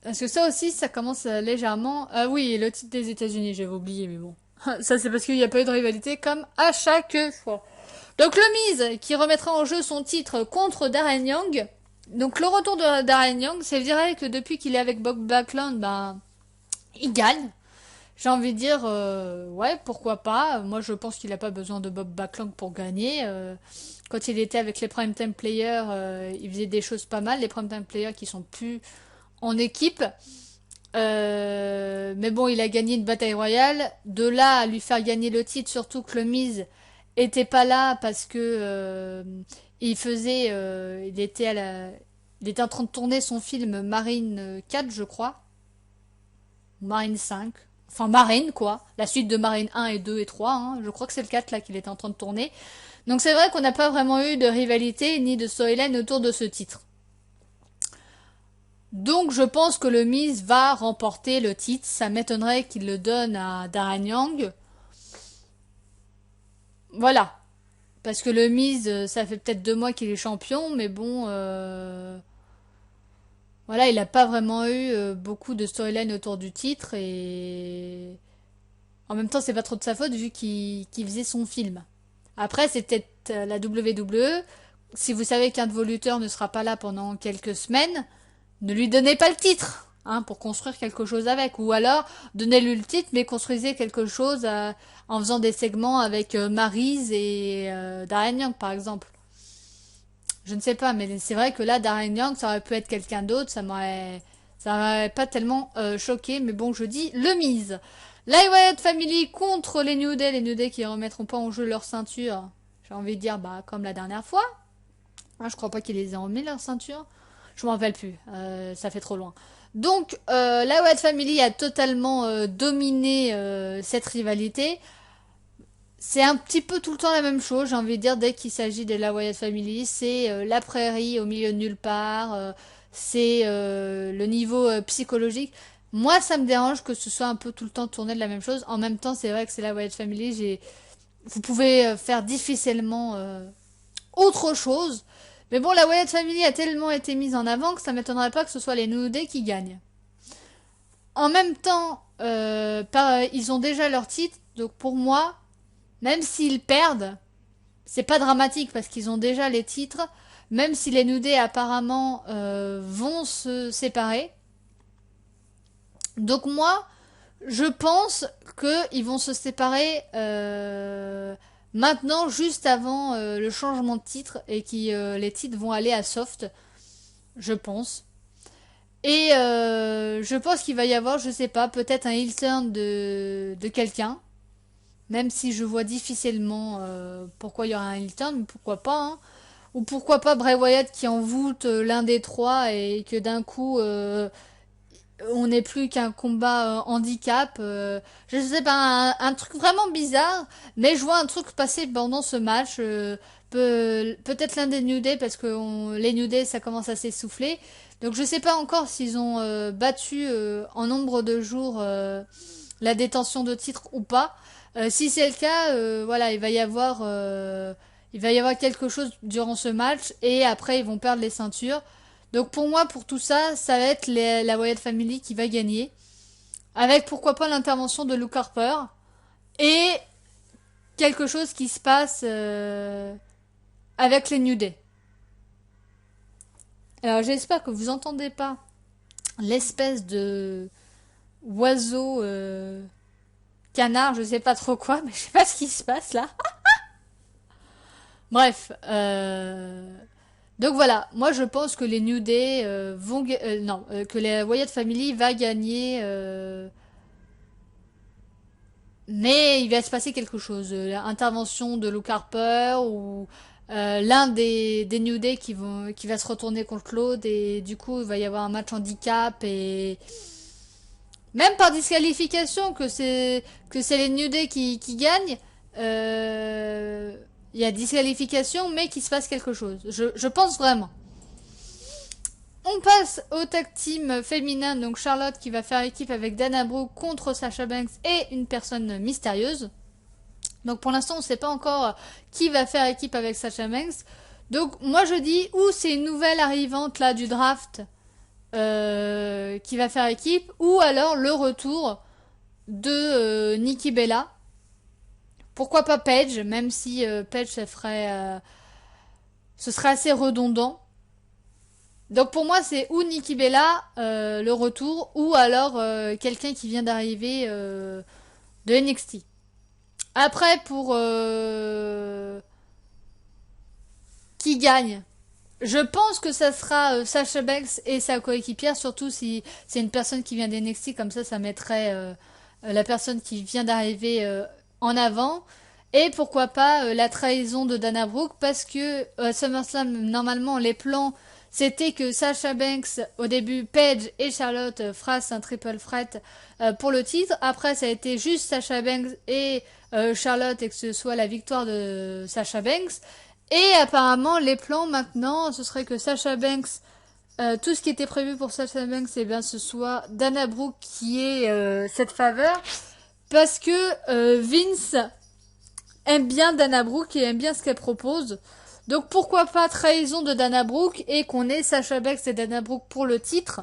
Parce que ça aussi, ça commence légèrement. Ah oui, le titre des États-Unis, j'avais oublié, mais bon. Ça, c'est parce qu'il n'y a pas eu de rivalité comme à chaque fois. Donc le Miz qui remettra en jeu son titre contre Darren Young. Donc le retour de Darren Young, c'est vrai que depuis qu'il est avec Bob Backlund, ben il gagne. J'ai envie de dire, ouais, pourquoi pas. Moi, je pense qu'il n'a pas besoin de Bob Backlund pour gagner. Quand il était avec les Primetime Players, il faisait des choses pas mal. Les Primetime Players qui sont plus en équipe. Mais bon, il a gagné une bataille royale. De là à lui faire gagner le titre, surtout que le Miz était pas là parce que il était en train de tourner son film Marine 4, je crois. Marine 5. Enfin, Marine, quoi. La suite de Marine 1 et 2 et 3. Hein. Je crois que c'est le 4 là qu'il est en train de tourner. Donc c'est vrai qu'on n'a pas vraiment eu de rivalité ni de storyline autour de ce titre. Donc je pense que le Miz va remporter le titre. Ça m'étonnerait qu'il le donne à Darren Young. Voilà. Parce que le Miz, ça fait peut-être 2 mois qu'il est champion, mais bon, voilà, il n'a pas vraiment eu beaucoup de storyline autour du titre et en même temps, c'est pas trop de sa faute vu qu'il faisait son film. Après, c'est peut-être la WWE. Si vous savez qu'un de vos lutteurs ne sera pas là pendant quelques semaines, ne lui donnez pas le titre, hein, pour construire quelque chose avec. Ou alors, donnez-lui le titre, mais construisez quelque chose en faisant des segments avec Maryse et Darren Young, par exemple. Je ne sais pas, mais c'est vrai que là, Darren Young, ça aurait pu être quelqu'un d'autre, ça m'aurait pas tellement choqué, mais bon, je dis le Miz. La Wyatt Family contre les New Day qui remettront pas en jeu leur ceinture. J'ai envie de dire, bah, comme la dernière fois. Hein, je crois pas qu'ils les aient remis leur ceinture. Je m'en rappelle plus, ça fait trop loin. Donc, la Wyatt Family a totalement dominé cette rivalité. C'est un petit peu tout le temps la même chose, j'ai envie de dire, dès qu'il s'agit de la Wyatt Family. C'est la prairie au milieu de nulle part. C'est le niveau psychologique. Moi, ça me dérange que ce soit un peu tout le temps tourné de la même chose. En même temps, c'est vrai que c'est la Wyatt Family. Vous pouvez faire difficilement autre chose. Mais bon, la Wyatt Family a tellement été mise en avant que ça m'étonnerait pas que ce soit les New Day qui gagnent. En même temps, ils ont déjà leur titre. Donc pour moi, même s'ils perdent, c'est pas dramatique parce qu'ils ont déjà les titres. Même si les New Day apparemment vont se séparer. Donc moi, je pense qu'ils vont se séparer maintenant, juste avant le changement de titre et que les titres vont aller à Soft, je pense. Et je pense qu'il va y avoir, je sais pas, peut-être un heel turn de quelqu'un. Même si je vois difficilement pourquoi il y aura un heel turn, mais pourquoi pas, hein. Ou pourquoi pas Bray Wyatt qui envoûte l'un des trois et que d'un coup on n'est plus qu'un combat handicap. Je sais pas, un truc vraiment bizarre, mais je vois un truc passer pendant ce match. Peut-être l'un des New Day parce que les New Day ça commence à s'essouffler. Donc je sais pas encore s'ils ont battu en nombre de jours la détention de titre ou pas. Si c'est le cas, voilà, il va y avoir quelque chose durant ce match et après ils vont perdre les ceintures. Donc pour moi, pour tout ça, ça va être la Wyatt Family qui va gagner. Avec pourquoi pas l'intervention de Luke Harper. Et quelque chose qui se passe avec les New Day. Alors j'espère que vous entendez pas l'espèce de oiseau, canard, je sais pas trop quoi, mais je sais pas ce qui se passe là. Bref, donc voilà, moi je pense que les New Day non, que la Wyatt Family va gagner, mais il va se passer quelque chose, l'intervention de Luke Harper ou l'un des New Day qui va se retourner contre Claude et du coup il va y avoir un match handicap et même par disqualification que c'est les New Day qui gagnent. euh, Il y a disqualification, mais qu'il se passe quelque chose. Je pense vraiment. On passe au tag team féminin, donc Charlotte qui va faire équipe avec Dana Brooke contre Sasha Banks et une personne mystérieuse. Donc pour l'instant on ne sait pas encore qui va faire équipe avec Sasha Banks. Donc moi je dis ou c'est une nouvelle arrivante là du draft qui va faire équipe, ou alors le retour de Nikki Bella. Pourquoi pas Paige, même si Paige ce serait assez redondant. Donc pour moi c'est ou Nikki Bella le retour, ou alors quelqu'un qui vient d'arriver de NXT. Après pour qui gagne, je pense que ça sera Sasha Banks et sa coéquipière, surtout si c'est une personne qui vient d'NXT, comme ça mettrait la personne qui vient d'arriver en avant. Et pourquoi pas la trahison de Dana Brooke, parce que SummerSlam, normalement, les plans, c'était que Sasha Banks, au début, Paige et Charlotte fassent un triple threat pour le titre. Après, ça a été juste Sasha Banks et Charlotte et que ce soit la victoire de Sasha Banks. Et apparemment, les plans maintenant, ce serait que Sasha Banks, tout ce qui était prévu pour Sasha Banks, eh bien, ce soit Dana Brooke qui ait cette faveur. Parce que Vince aime bien Dana Brooke et aime bien ce qu'elle propose. Donc pourquoi pas trahison de Dana Brooke et qu'on ait Sasha Banks et Dana Brooke pour le titre.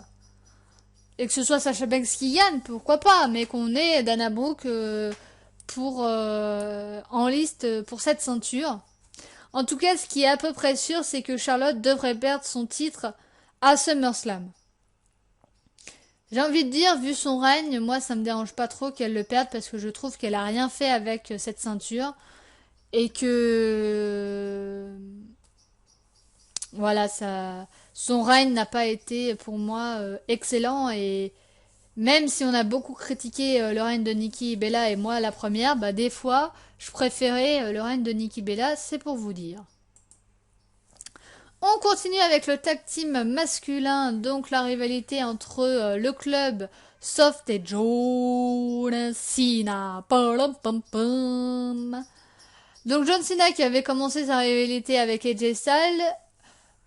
Et que ce soit Sasha Banks qui gagne, pourquoi pas. Mais qu'on ait Dana Brooke en liste pour cette ceinture. En tout cas, ce qui est à peu près sûr, c'est que Charlotte devrait perdre son titre à SummerSlam. J'ai envie de dire, vu son règne, moi ça me dérange pas trop qu'elle le perde parce que je trouve qu'elle a rien fait avec cette ceinture et que voilà, son règne n'a pas été pour moi excellent, et même si on a beaucoup critiqué le règne de Nikki Bella et moi la première, bah des fois je préférais le règne de Nikki Bella, c'est pour vous dire. On continue avec le tag team masculin, donc la rivalité entre le club Soft et John Cena. Donc John Cena qui avait commencé sa rivalité avec AJ Styles.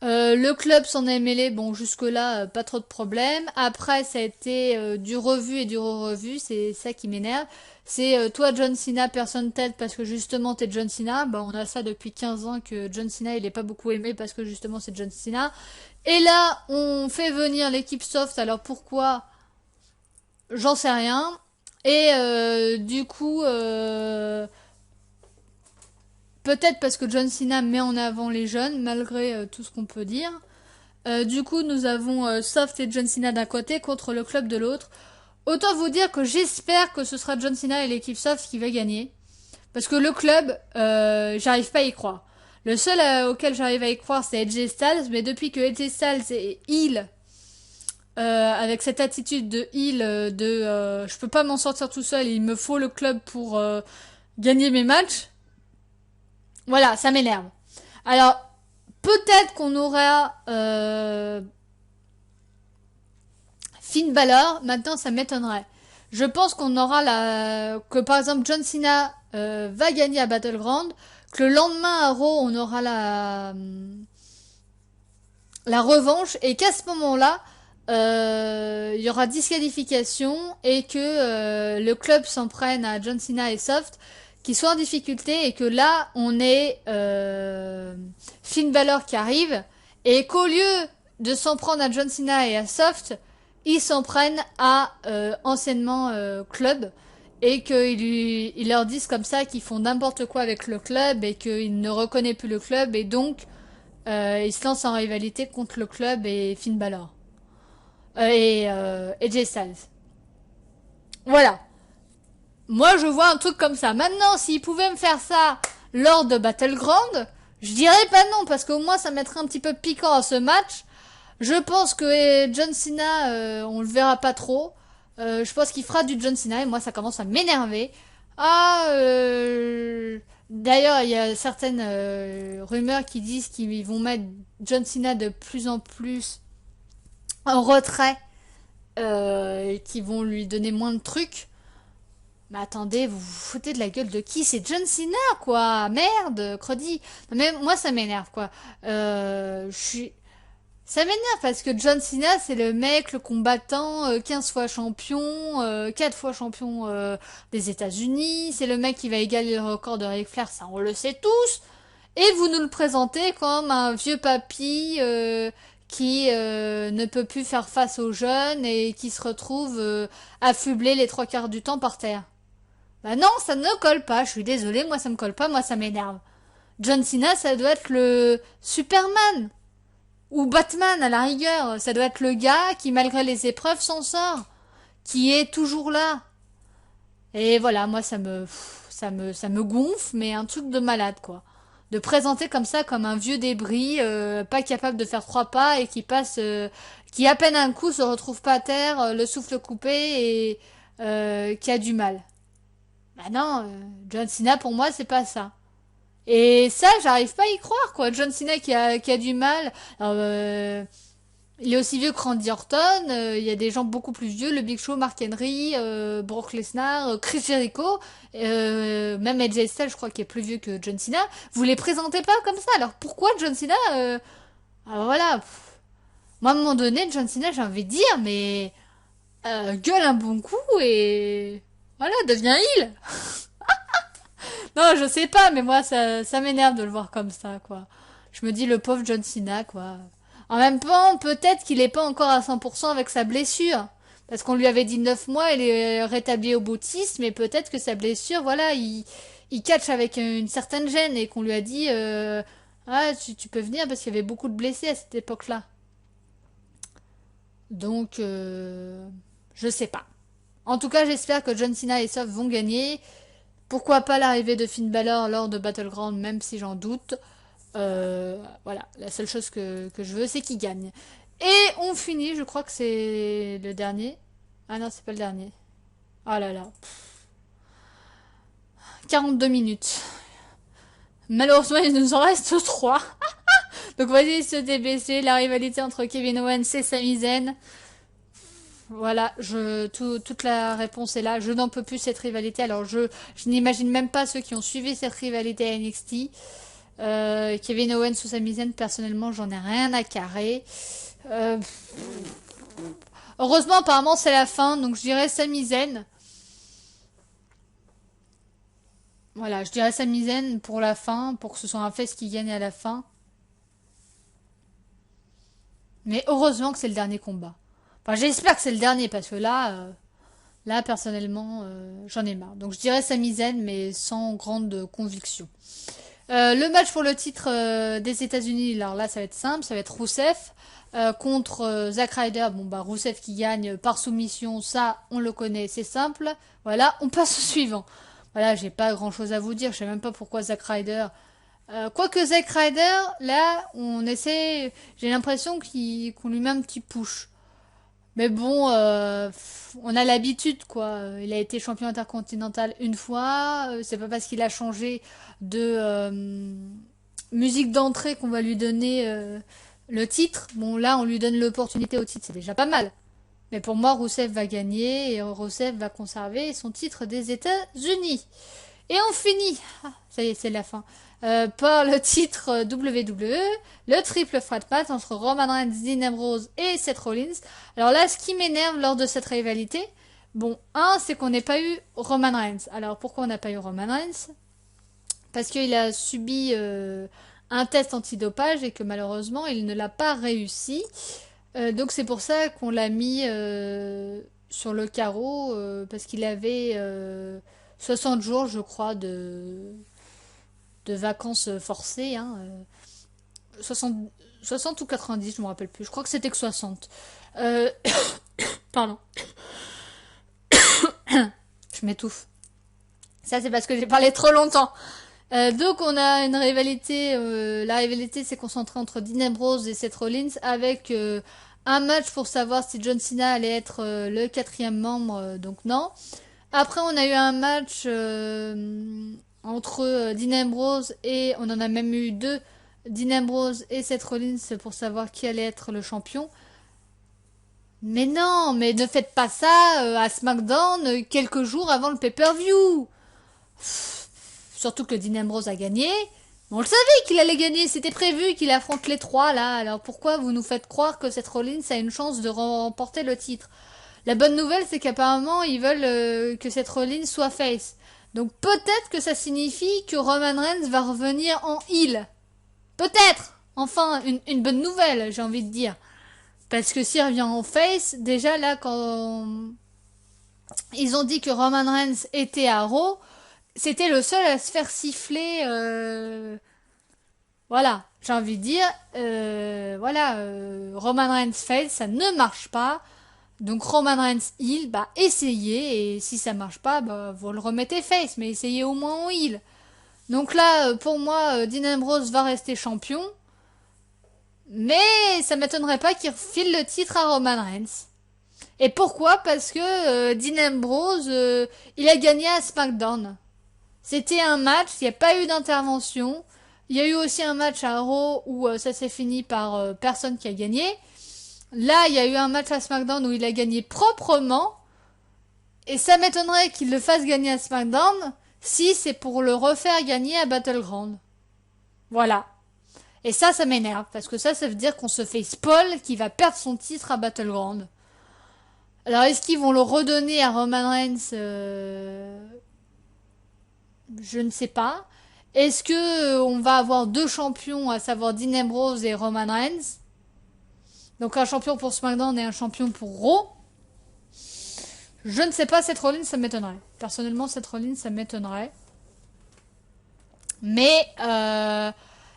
Le club s'en est mêlé, bon jusque-là pas trop de problèmes. Après ça a été du revu et du re-revu, c'est ça qui m'énerve. C'est toi John Cena, personne tête parce que justement t'es John Cena. Bah on a ça depuis 15 ans que John Cena il est pas beaucoup aimé parce que justement c'est John Cena. Et là on fait venir l'équipe soft, alors pourquoi? J'en sais rien. Et du coup peut-être parce que John Cena met en avant les jeunes malgré tout ce qu'on peut dire. Du coup nous avons Soft et John Cena d'un côté contre le club de l'autre. Autant vous dire que j'espère que ce sera John Cena et l'équipe Soft qui va gagner. Parce que le club, j'arrive pas à y croire. Le seul auquel j'arrive à y croire, c'est AJ Styles. Mais depuis que AJ Styles est heel, avec cette attitude de heel, je peux pas m'en sortir tout seul, il me faut le club pour gagner mes matchs. Voilà, ça m'énerve. Alors, peut-être qu'on aura Finn Balor, maintenant ça m'étonnerait. Je pense qu'on aura que par exemple John Cena va gagner à Battleground, que le lendemain à Raw on aura la revanche et qu'à ce moment-là il y aura disqualification et que le club s'en prenne à John Cena et Soft qui soient en difficulté et que là on ait Finn Balor qui arrive et qu'au lieu de s'en prendre à John Cena et à Soft, ils s'en prennent à anciennement club et qu'ils leur disent comme ça qu'ils font n'importe quoi avec le club et qu'ils ne reconnaissent plus le club et donc ils se lancent en rivalité contre le club et Finn Balor et AJ Styles. Voilà. Moi, je vois un truc comme ça. Maintenant, s'ils pouvaient me faire ça lors de Battleground, je dirais pas non, parce qu'au moins, ça mettrait un petit peu piquant à ce match. Je pense que John Cena, on le verra pas trop. Je pense qu'il fera du John Cena, et moi, ça commence à m'énerver. Ah, d'ailleurs, il y a certaines rumeurs qui disent qu'ils vont mettre John Cena de plus en plus en retrait, qui vont lui donner moins de trucs. Mais attendez, vous vous foutez de la gueule de qui? C'est John Cena, quoi. Merde, Crody. Non, mais moi, ça m'énerve, quoi. Je suis... Ça m'énerve parce que John Cena, c'est le mec, le combattant, 15 fois champion, 4 fois champion des États-Unis. C'est le mec qui va égaler le record de Ric Flair, ça on le sait tous. Et vous nous le présentez comme un vieux papy qui ne peut plus faire face aux jeunes et qui se retrouve affublé les trois quarts du temps par terre. Bah non, ça ne colle pas, je suis désolée, moi ça me colle pas, moi ça m'énerve. John Cena, ça doit être le Superman. Ou Batman à la rigueur, ça doit être le gars qui malgré les épreuves s'en sort, qui est toujours là. Et voilà, moi ça me gonfle, mais un truc de malade quoi. De présenter comme ça comme un vieux débris, pas capable de faire trois pas et qui passe, qui à peine un coup se retrouve pas à terre, le souffle coupé et qui a du mal. Bah non, John Cena pour moi c'est pas ça. Et ça, j'arrive pas à y croire, quoi. John Cena qui a du mal. Alors, il est aussi vieux que Randy Orton. Il y a des gens beaucoup plus vieux. Le Big Show, Mark Henry, Brock Lesnar, Chris Jericho. Même AJ Styles, je crois, qui est plus vieux que John Cena. Vous les présentez pas comme ça. Alors pourquoi John Cena alors voilà. Moi, à un moment donné, John Cena, j'ai envie de dire, mais gueule un bon coup et voilà, deviens heel. Non, je sais pas, mais moi, ça m'énerve de le voir comme ça, quoi. Je me dis, le pauvre John Cena, quoi. En même temps, peut-être qu'il est pas encore à 100% avec sa blessure. Parce qu'on lui avait dit 9 mois, il est rétabli au boutiste, mais peut-être que sa blessure, voilà, il catch avec une certaine gêne et qu'on lui a dit, ah, tu peux venir parce qu'il y avait beaucoup de blessés à cette époque-là. Donc, je sais pas. En tout cas, j'espère que John Cena et Seth vont gagner. Pourquoi pas l'arrivée de Finn Balor lors de Battleground, même si j'en doute. Voilà, la seule chose que je veux, c'est qu'il gagne. Et on finit, je crois que c'est le dernier. Ah non, c'est pas le dernier. Oh là là. 42 minutes. Malheureusement, il nous en reste 3. Donc voici ce DBC, la rivalité entre Kevin Owens et Sami Zayn. Voilà, toute la réponse est là. Je n'en peux plus cette rivalité. Alors je n'imagine même pas ceux qui ont suivi cette rivalité à NXT. Kevin Owens ou Sami Zayn, personnellement, j'en ai rien à carrer. Heureusement, apparemment, c'est la fin, donc je dirais Sami Zayn. Voilà, je dirais Sami Zayn pour la fin, pour que ce soit un face qui gagne à la fin. Mais heureusement que c'est le dernier combat. Enfin, j'espère que c'est le dernier, parce que là, personnellement, j'en ai marre. Donc je dirais Sami Zayn, mais sans grande conviction. Le match pour le titre des États-Unis, alors là, ça va être simple, ça va être Rusev contre Zack Ryder. Bon, bah, Rusev qui gagne par soumission, ça, on le connaît, c'est simple. Voilà, on passe au suivant. Voilà, j'ai pas grand-chose à vous dire, je sais même pas pourquoi Zack Ryder. Quoique Zack Ryder, là, on essaie, j'ai l'impression qu'on lui met un petit push. Mais bon, on a l'habitude, quoi. Il a été champion intercontinental une fois. C'est pas parce qu'il a changé de musique d'entrée qu'on va lui donner le titre. Bon, là, on lui donne l'opportunité au titre, c'est déjà pas mal. Mais pour moi, Rusev va gagner et Rusev va conserver son titre des États-Unis. Et on finit, ah, ça y est, c'est la fin, par le titre WWE, le triple threat match entre Roman Reigns, Dean Ambrose et Seth Rollins. Alors là, ce qui m'énerve lors de cette rivalité, bon, c'est qu'on n'ait pas eu Roman Reigns. Alors pourquoi on n'a pas eu Roman Reigns? Parce qu'il a subi un test antidopage et que malheureusement, il ne l'a pas réussi. Donc c'est pour ça qu'on l'a mis sur le carreau, parce qu'il avait 60 jours, je crois, de vacances forcées. Hein, 60, 60 ou 90, je me rappelle plus. Je crois que c'était que 60. Euh, pardon. je m'étouffe. Ça, c'est parce que j'ai parlé trop longtemps. Donc, on a une rivalité. La rivalité s'est concentrée entre Dean Ambrose et Seth Rollins avec un match pour savoir si John Cena allait être le 4e membre. Donc, non. Après, on a eu un match entre Dean Ambrose et... On en a même eu 2. Dean Ambrose et Seth Rollins pour savoir qui allait être le champion. Mais non, mais ne faites pas ça à SmackDown quelques jours avant le pay-per-view. Surtout que Dean Ambrose a gagné. On le savait qu'il allait gagner, c'était prévu qu'il affronte les 3 là. Alors pourquoi vous nous faites croire que Seth Rollins a une chance de remporter le titre? La bonne nouvelle, c'est qu'apparemment ils veulent que Seth Rollins soit face. Donc peut-être que ça signifie que Roman Reigns va revenir en heel. Peut-être. Enfin, une bonne nouvelle, j'ai envie de dire. Parce que s'il revient en face, déjà là, quand ils ont dit que Roman Reigns était à Raw, c'était le seul à se faire siffler. Voilà, j'ai envie de dire, Roman Reigns face, ça ne marche pas. Donc Roman Reigns heel, bah essayez, et si ça marche pas, bah vous le remettez face, mais essayez au moins en heel. Donc là, pour moi, Dean Ambrose va rester champion. Mais ça m'étonnerait pas qu'il refile le titre à Roman Reigns. Et pourquoi? Parce que Dean Ambrose, il a gagné à SmackDown. C'était un match, il n'y a pas eu d'intervention. Il y a eu aussi un match à Raw où ça s'est fini par personne qui a gagné. Là, il y a eu un match à SmackDown où il a gagné proprement. Et ça m'étonnerait qu'il le fasse gagner à SmackDown si c'est pour le refaire gagner à Battleground. Voilà. Et ça m'énerve, parce que ça veut dire qu'on se fait spoil qu'il va perdre son titre à Battleground. Alors, est-ce qu'ils vont le redonner à Roman Reigns Je ne sais pas. Est-ce que on va avoir 2 champions, à savoir Dean Ambrose et Roman Reigns? Donc un champion pour SmackDown et un champion pour Raw. Je ne sais pas, Seth Rollins, ça m'étonnerait. Personnellement, Seth Rollins, ça m'étonnerait. Mais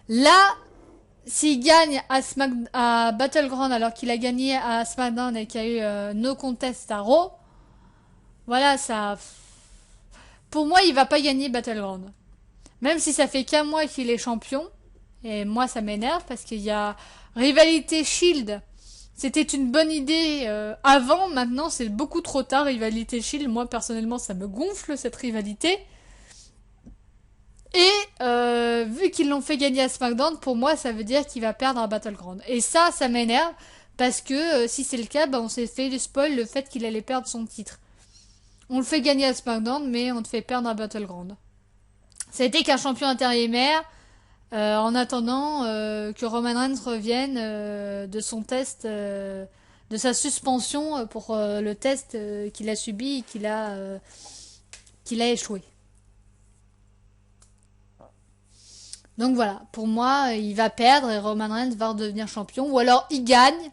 là, s'il gagne à Battleground alors qu'il a gagné à SmackDown et qu'il y a eu no contest à Raw, voilà, ça... Pour moi, il va pas gagner Battleground. Même si ça fait qu'un mois qu'il est champion. Et moi, ça m'énerve parce qu'il y a rivalité Shield. C'était une bonne idée avant, maintenant c'est beaucoup trop tard, rivalité Shield. Moi, personnellement, ça me gonfle cette rivalité. Et vu qu'ils l'ont fait gagner à SmackDown, pour moi, ça veut dire qu'il va perdre à Battleground. Et ça m'énerve, parce que si c'est le cas, bah, on s'est fait du spoil le fait qu'il allait perdre son titre. On le fait gagner à SmackDown, mais on te fait perdre à Battleground. Ça a été qu'un champion intérimaire, en attendant que Roman Reigns revienne de son test, de sa suspension pour le test qu'il a subi et qu'il a échoué. Donc voilà, pour moi, il va perdre et Roman Reigns va redevenir champion. Ou alors il gagne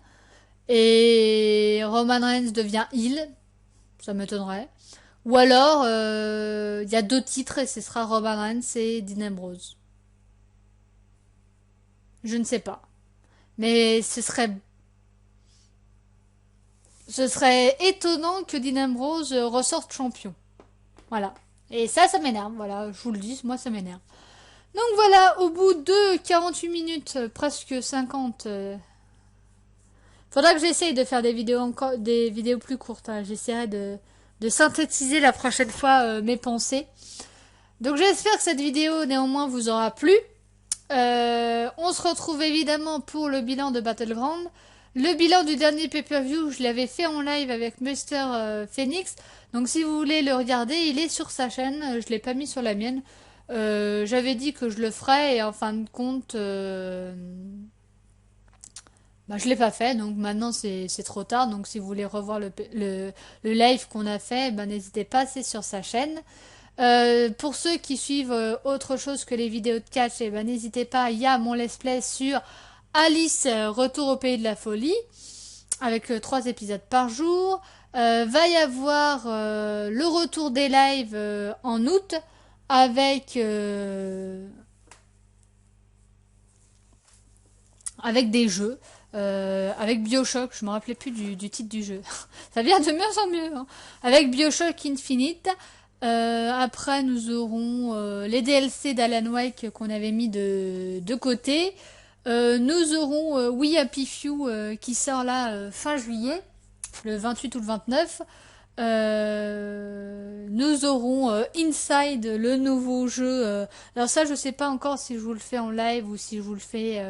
et Roman Reigns devient heel. Ça m'étonnerait. Ou alors, il y a 2 titres et ce sera Roman Reigns et Dean Ambrose. Je ne sais pas. Mais ce serait étonnant que Dean Ambrose ressorte champion. Voilà. Et ça m'énerve. Voilà, je vous le dis, moi ça m'énerve. Donc voilà, au bout de 48 minutes, presque 50, faudra que j'essaye de faire des vidéos plus courtes. Hein. J'essaierai de synthétiser la prochaine fois mes pensées. Donc j'espère que cette vidéo néanmoins vous aura plu. On se retrouve évidemment pour le bilan de Battleground. Le bilan du dernier pay-per-view, je l'avais fait en live avec Mr. Phoenix. Donc si vous voulez le regarder, il est sur sa chaîne. Je l'ai pas mis sur la mienne. J'avais dit que je le ferais et en fin de compte, je l'ai pas fait. Donc maintenant c'est trop tard. Donc si vous voulez revoir le live qu'on a fait, n'hésitez pas, c'est sur sa chaîne. Pour ceux qui suivent autre chose que les vidéos de catch, n'hésitez pas, il y a mon let's play sur Alice Retour au pays de la folie avec 3 épisodes par jour. Va y avoir le retour des lives en août avec des jeux. Avec BioShock, je me rappelais plus du titre du jeu. Ça vient de mieux en mieux. Hein. Avec BioShock Infinite. Après, nous aurons les DLC d'Alan Wake qu'on avait mis de côté. Nous aurons We Happy Few qui sort là fin juillet, le 28 ou le 29. Nous aurons Inside, le nouveau jeu. Alors ça, je sais pas encore si je vous le fais en live ou si je vous le fais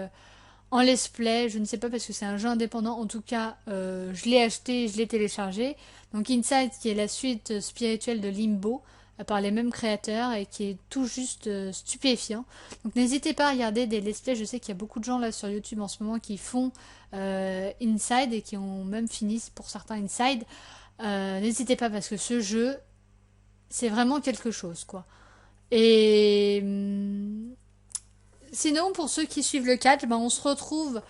en let's play. Je ne sais pas parce que c'est un jeu indépendant. En tout cas, je l'ai acheté, je l'ai téléchargé. Donc Inside, qui est la suite spirituelle de Limbo, par les mêmes créateurs et qui est tout juste stupéfiant. Donc n'hésitez pas à regarder des let's play. Je sais qu'il y a beaucoup de gens là sur YouTube en ce moment qui font Inside et qui ont même fini pour certains Inside. N'hésitez pas parce que ce jeu, c'est vraiment quelque chose, quoi. Et sinon, pour ceux qui suivent le catch, ben, on se retrouve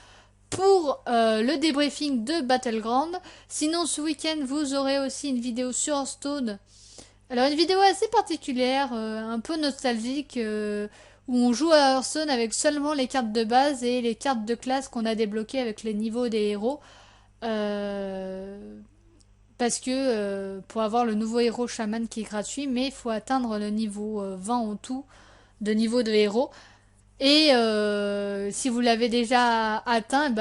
pour le débriefing de Battleground. Sinon, ce week-end, vous aurez aussi une vidéo sur Hearthstone. Alors, une vidéo assez particulière, un peu nostalgique, où on joue à Hearthstone avec seulement les cartes de base et les cartes de classe qu'on a débloquées avec les niveaux des héros. Parce que pour avoir le nouveau héros chaman qui est gratuit, mais il faut atteindre le niveau 20 en tout de niveau de héros. Et si vous l'avez déjà atteint,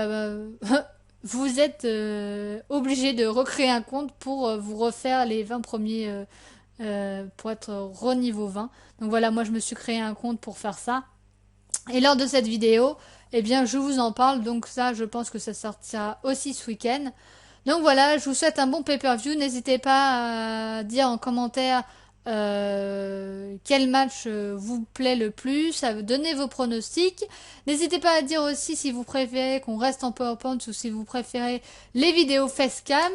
vous êtes obligé de recréer un compte pour vous refaire les 20 premiers pour être re-niveau 20. Donc voilà, moi je me suis créé un compte pour faire ça. Et lors de cette vidéo, eh bien je vous en parle. Donc ça, je pense que ça sortira aussi ce week-end. Donc voilà, je vous souhaite un bon pay-per-view. N'hésitez pas à dire en commentaire quel match vous plaît le plus, à donner vos pronostics. N'hésitez pas à dire aussi si vous préférez qu'on reste en PowerPoint ou si vous préférez les vidéos facecam.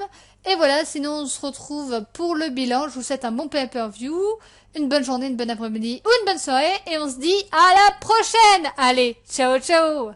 Et voilà, sinon on se retrouve pour le bilan. Je vous souhaite un bon pay-per-view, une bonne journée, une bonne après-midi ou une bonne soirée. Et on se dit à la prochaine. Allez, ciao ciao.